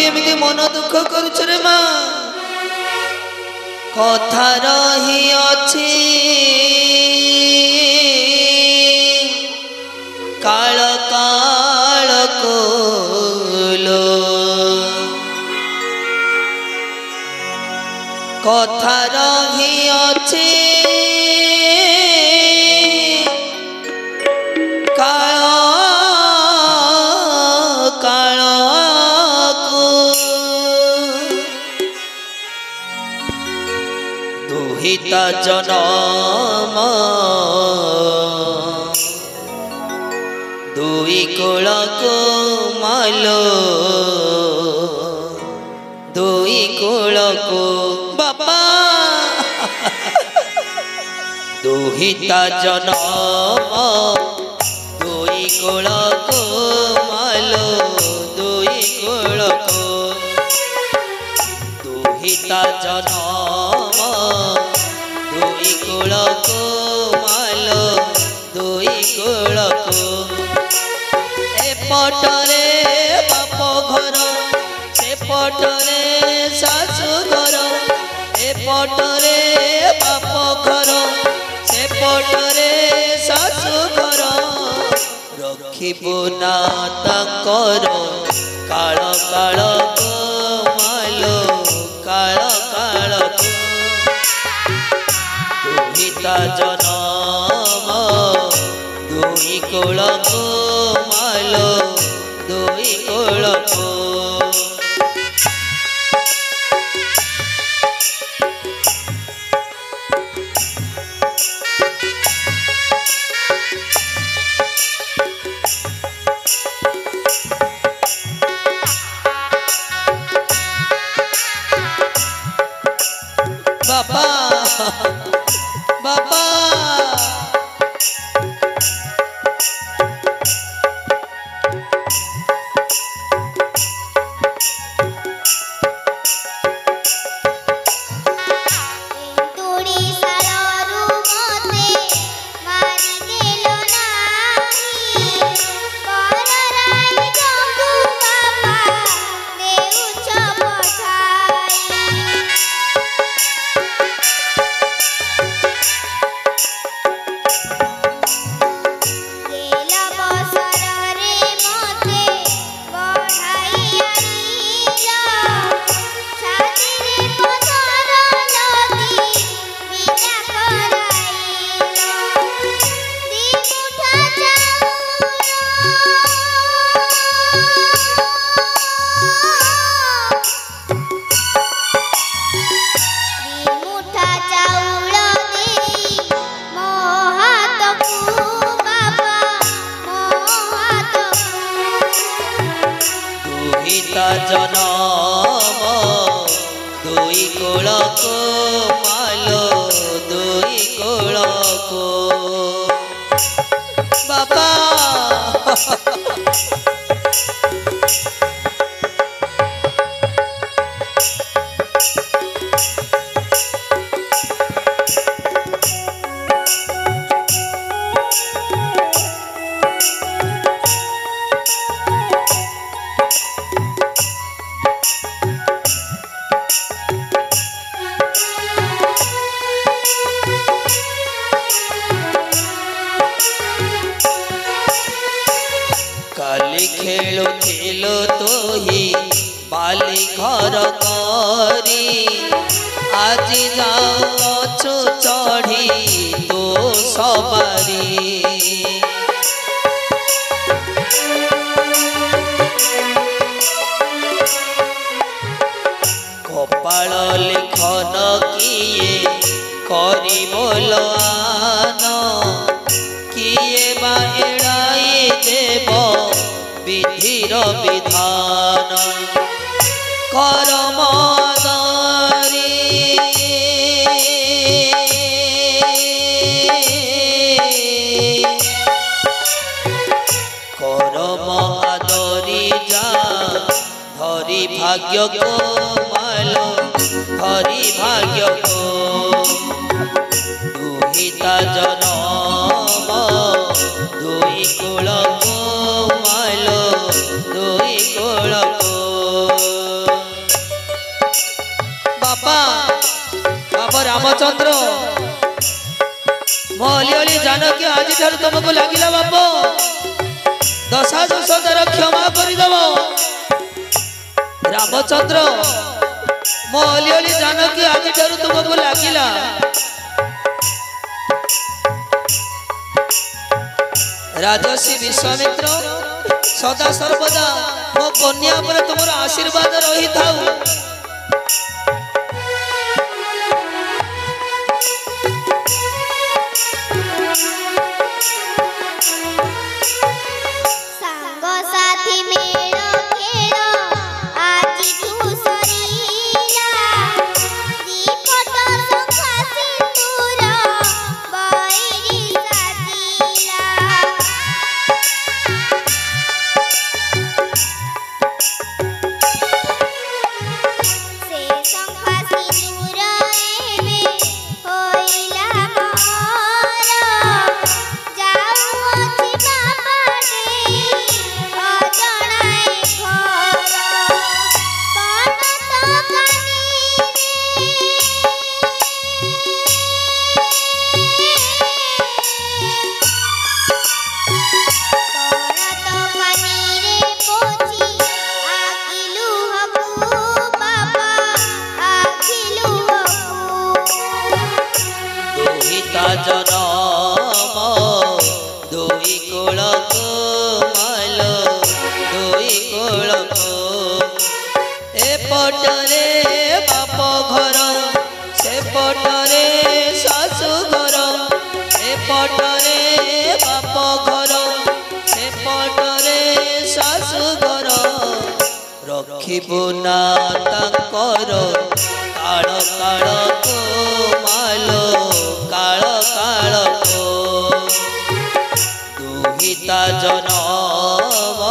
एमती मन दुख करुछ रे माँ कथा रही अछि काल काल कोलो कथा रही अछि काल काल को दुहिता जनम दुई कुल को मालो दुई कुल को बापा दुहिता जनम दुई कुल को मालो दुई कुल को दुहिता जनम दुई कुल को मालो दुई कुल को पटरे बाप घर से पटरे शाशु घर ए पटरे बाप घर से पटरे शाशु घर रखिबो ना ताकर काल काल को मालो काल काल को दुहिता जनम दुई कुल को मालो दुई कुल को बाबा बाबा जनम दुई कुल को मालो दुई कुल को बाबा काली खेलुथिलु तोही बाली घर करी आज जाऊछु चढ़ी तो सवारी कपाल लिखन किए करी बोलान किए बा एड़ाई देव विधिर विधान कर्म आदरी जा धरी भाग्य को मालो धरी भाग्य को दुहिता जनम दुई कुल को मालो दुई कुल को रामचंद्र मो अली अली जानकी आज ठार तुमको लगिला बाप दशा दोष द्वारा क्षमा करदेव रामचंद्र मो अली अली जानकी आज ठार तुमको लगिला राजसी विश्वामित्र सदा सर्वदा मो कन्या पर तुम आशीर्वाद रही थाऊ रखिबुना तांकर काल काल को मालो काल काल को दुहिता जनम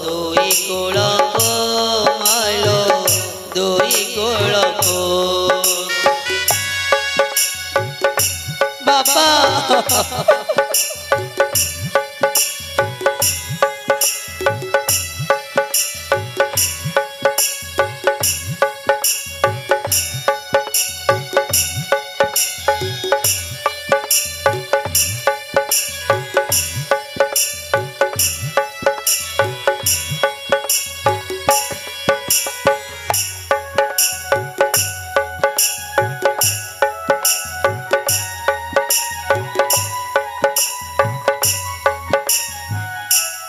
दुई कुल को मालो दुई कुल को बाबा